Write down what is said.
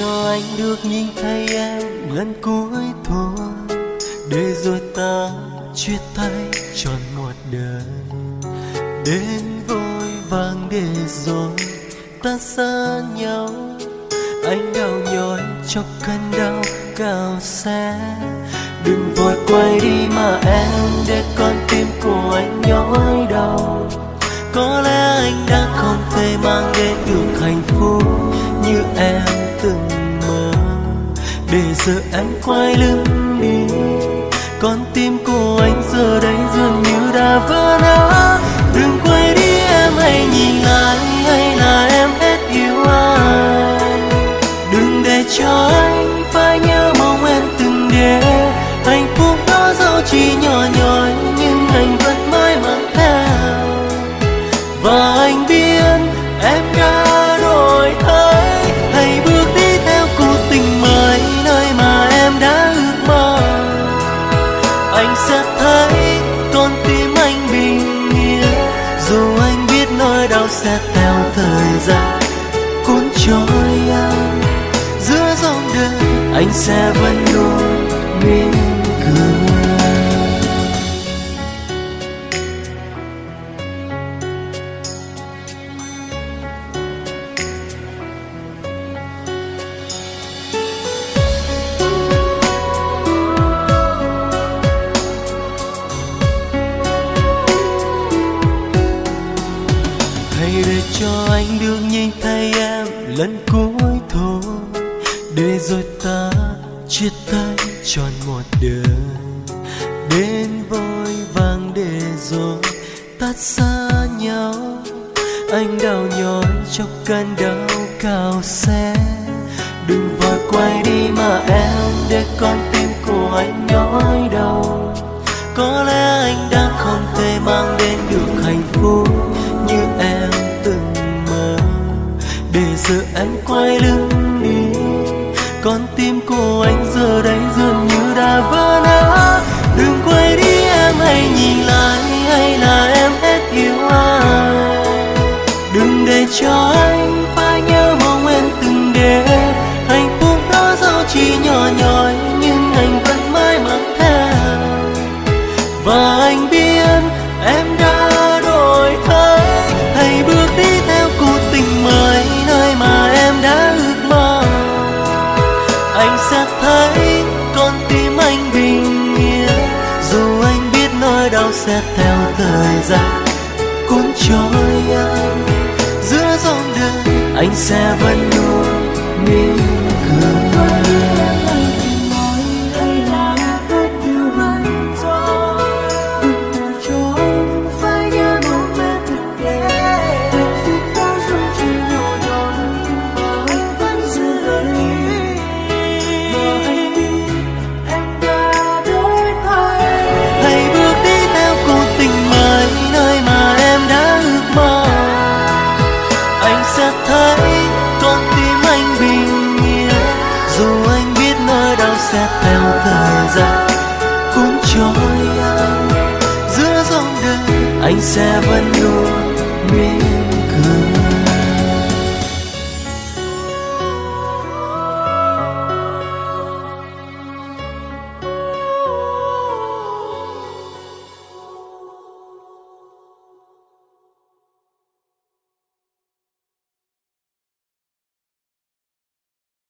cho anh được nhìn thấy em lần cuối thôi, để rồi ta chia tay trọn một đời. Đến vội vàng để rồi ta xa nhau, anh đau nhói cho cơn đau cao xa. Đừng vội quay đi mà em, để con tim của anh nhói đau. Có lẽ anh đã không thể mang đến được hạnh phúc như em từng mơ, để giờ em quay lưng đi. Con tim của anh giờ đây dường như đã vỡ nát. Đừng quay đi em, hãy nhìn lại, hay là em hết yêu anh. Đừng để cho anh phải nhớ mong em từng để hạnh phúc đó dẫu chỉ nhỏ nhoi, nhưng anh vẫn mãi mang theo. Và anh biết em đã đổi thay, hãy bước đi theo cuộc tình mới, nơi mà em đã ước mơ. Anh sẽ thấy con tim anh bình yên, dù anh biết nỗi đau sẽ theo thời gian cuốn trôi anh. Giữa dòng đời anh sẽ vẫn luôn mỉm cười. Hãy để cho anh được nhìn thấy em lần cuối thôi, để rồi ta chia tay trọn một đời. Đến vội vàng để rồi ta xa nhau, anh đau nhói trong cơn đau cao xe. Đừng vội quay đi mà em, để con tim của anh nhói đau. Có lẽ anh đã không thể mang đến được hạnh phúc như em từng mơ, để giờ anh quay lưng đi. Con tim của anh giờ đây dường như đã vỡ nát. Đừng quay đi em, hãy nhìn lại, hay là em hết yêu anh. Đừng để cho anh phải nhớ mong em từng để hạnh phúc đó dẫu chỉ nhỏ nhoi, nhưng anh vẫn mãi mang theo. Và anh biết em đã đổi thay, hãy bước đi theo cuộc tình mới, nơi mà em đã ước mơ. Anh sẽ thấy con tim anh bình yên, dù anh biết nỗi đau sẽ theo thời gian cuốn trôi anh. Giữa dòng đời anh sẽ vẫn luôn mỉm cười. Sẽ theo thời gian cuốn trôi anh. Giữa dòng đời anh sẽ vẫn luôn mỉm